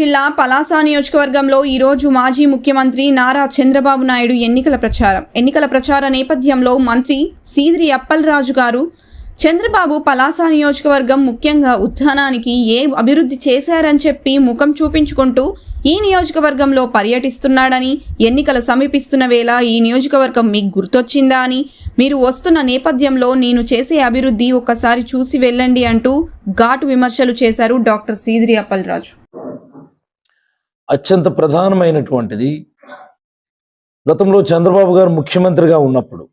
జిల్లా పలాస నియోజకవర్గంలో ఈరోజు మాజీ ముఖ్యమంత్రి నారా చంద్రబాబు నాయుడు ఎన్నికల ప్రచార నేపథ్యంలో మంత్రి సీదిరి అప్పలరాజు గారు చంద్రబాబు పలాస నియోజకవర్గం ముఖ్యంగా ఉద్యానానికి ఏ అభివృద్ధి చేశారని చెప్పి ముఖం చూపించుకుంటూ ఈ నియోజకవర్గంలో పర్యటిస్తున్నాడని, ఎన్నికలు సమీపిస్తున్న వేళ ఈ నియోజకవర్గం మీకు గుర్తొచ్చిందా అని, మీరు వస్తున్న నేపథ్యంలో నేను చేసే అభివృద్ధి ఒక్కసారి చూసి వెళ్ళండి అంటూ ఘాటు విమర్శలు చేశారు డాక్టర్ సీదిరి అప్పలరాజు. అత్యంత ప్రధానమైనటువంటిది, గతంలో చంద్రబాబు గారు ముఖ్యమంత్రిగా ఉన్నప్పుడు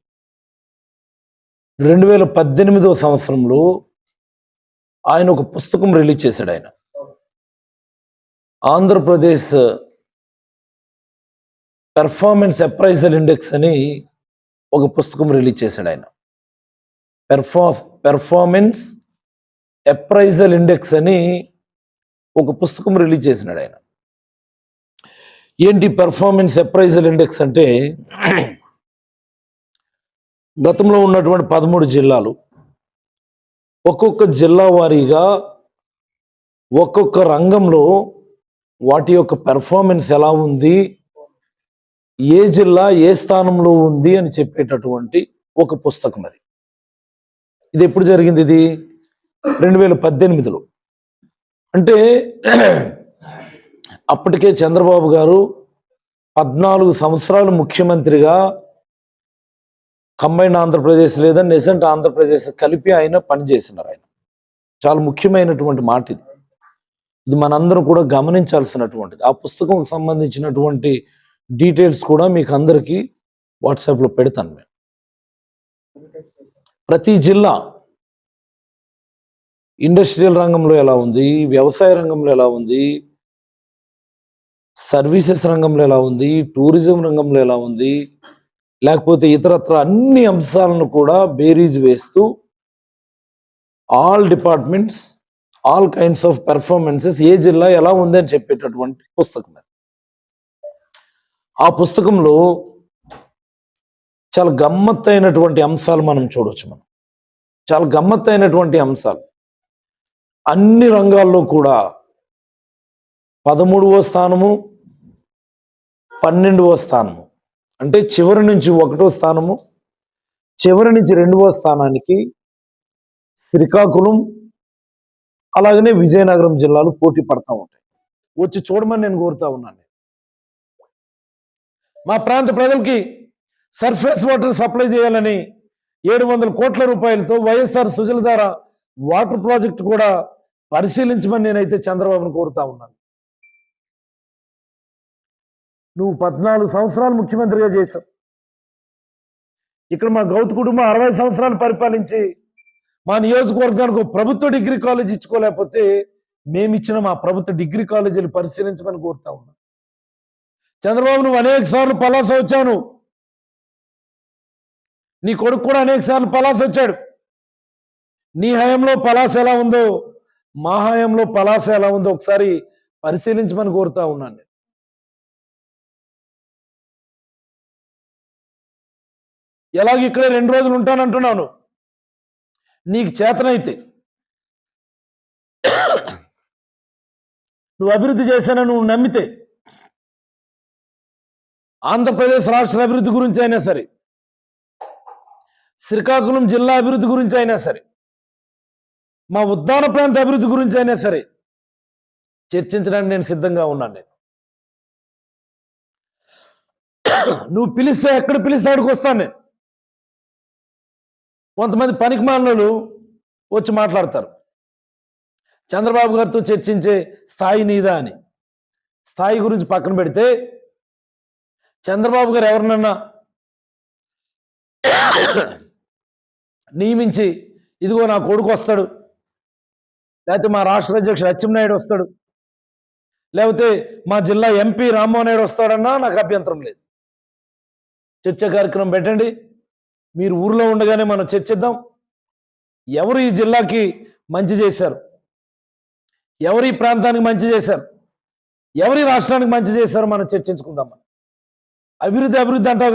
2018 సంవత్సరంలో ఆయన ఒక పుస్తకం రిలీజ్ చేశాడు. ఆయన ఆంధ్రప్రదేశ్ పెర్ఫార్మెన్స్ అప్రైజల్ ఇండెక్స్ అని ఒక పుస్తకం రిలీజ్ చేశాడు. ఆయన పెర్ఫార్మెన్స్ అప్రైజల్ ఇండెక్స్ అని ఒక పుస్తకం రిలీజ్ చేసినాడు. ఆయన ఏంటి పెర్ఫార్మెన్స్ అప్రైజల్ ఇండెక్స్ అంటే, గతంలో ఉన్నటువంటి 13 జిల్లాలు, ఒక్కొక్క జిల్లా వారీగా ఒక్కొక్క రంగంలో వాటి యొక్క పెర్ఫార్మెన్స్ ఎలా ఉంది, ఏ జిల్లా ఏ స్థానంలో ఉంది అని చెప్పేటటువంటి ఒక పుస్తకం. ఇది ఎప్పుడు జరిగింది? ఇది 2018లో. అంటే అప్పటికే చంద్రబాబు గారు 14 సంవత్సరాలు ముఖ్యమంత్రిగా కంబైన్డ్ ఆంధ్రప్రదేశ్ లేదా నెసెంట్ ఆంధ్రప్రదేశ్ కలిపి ఆయన పనిచేసినారు. ఆయన చాలా ముఖ్యమైనటువంటి మాట ఇది. ఇది మనందరం కూడా గమనించాల్సినటువంటిది. ఆ పుస్తకం సంబంధించినటువంటి డీటెయిల్స్ కూడా మీకు అందరికీ వాట్సాప్లో పెడతాను. నేను ప్రతి జిల్లా ఇండస్ట్రియల్ రంగంలో ఎలా ఉంది, వ్యవసాయ రంగంలో ఎలా ఉంది, సర్వీసెస్ రంగంలో ఎలా ఉంది, టూరిజం రంగంలో ఎలా ఉంది, లేకపోతే ఇతరత్ర అన్ని అంశాలను కూడా బేరీజ్ వేస్తూ all departments, all kinds of performances ఏ జిల్లా ఎలా ఉంది అని చెప్పేటటువంటి పుస్తకం. ఆ పుస్తకంలో చాలా గమ్మత్తైనటువంటి అంశాలు మనం చూడవచ్చు. చాలా గమ్మత్తైనటువంటి అంశాలు. అన్ని రంగాల్లో కూడా 13వ స్థానము, 12వ స్థానము, అంటే చివరి నుంచి 1వ స్థానము, చివరి నుంచి 2వ స్థానానికి శ్రీకాకుళం అలాగనే విజయనగరం జిల్లాలు పోటీ పడతా ఉంటాయి. వచ్చి చూడమని నేను కోరుతా ఉన్నాను. మా ప్రాంత ప్రజలకి సర్ఫేస్ వాటర్ సప్లై చేయాలని 700 కోట్ల రూపాయలతో వైఎస్ఆర్ సుజలధార వాటర్ ప్రాజెక్ట్ కూడా పరిశీలించమని నేనైతే చంద్రబాబును కోరుతా ఉన్నాను. నువ్వు 14 సంవత్సరాలు ముఖ్యమంత్రిగా చేశావు. ఇక్కడ మా గౌతు కుటుంబం 60 సంవత్సరాలు పరిపాలించి మా నియోజకవర్గానికి ప్రభుత్వ డిగ్రీ కాలేజ్ ఇచ్చుకోలేకపోతే మేమిచ్చిన మా ప్రభుత్వ డిగ్రీ కాలేజీలు పరిశీలించమని కోరుతా ఉన్నా. చంద్రబాబు, నువ్వు అనేక సార్లు పలాస వచ్చావు. నీ కొడుకు కూడా అనేక సార్లు పలాస వచ్చాడు. నీ హయాంలో పలాస ఎలా ఉందో, మా హయాంలో పలాస ఎలా ఉందో ఒకసారి పరిశీలించమని కోరుతా ఉన్నాను. ఎలాగ ఇక్కడే 2 రోజులు ఉంటానంటున్నాను. నీకు చేతనైతే నువ్వు అభివృద్ధి చేశానని నువ్వు నమ్మితే ఆంధ్రప్రదేశ్ రాష్ట్ర అభివృద్ధి గురించి అయినా సరే, శ్రీకాకుళం జిల్లా అభివృద్ధి గురించి అయినా సరే, మా ఉద్దాన ప్రాంత అభివృద్ధి గురించి అయినా సరే చర్చించడానికి నేను సిద్ధంగా ఉన్నాను. నువ్వు పిలిస్తే ఎక్కడ పిలిస్తే అక్కడికి వస్తాను నేను. కొంతమంది పనికిమాలినోళ్ళు వచ్చి మాట్లాడతారు, చంద్రబాబు గారితో చర్చించే స్థాయి నీదా అని. స్థాయి గురించి పక్కన పెడితే చంద్రబాబు గారు ఎవరినన్నా నియమించి ఇదిగో నా కొడుకు వస్తాడు, లేకపోతే మా రాష్ట్ర అధ్యక్షుడు అచ్చెన్నాయుడు వస్తాడు, లేకపోతే మా జిల్లా ఎంపీ రామ్మోహన్ నాయుడు వస్తాడన్నా నాకు అభ్యంతరం లేదు. చర్చ కార్యక్రమం పెట్టండి. మీరు ఊర్లో ఉండగానే మనం చర్చిద్దాం. ఎవరు ఈ జిల్లాకి మంచి చేశారు, ఎవరు ఈ ప్రాంతానికి మంచి చేశారు, ఎవరి రాష్ట్రానికి మంచి చేశారో మనం చర్చించుకుందాం. అభివృద్ధి అంటావు కదా.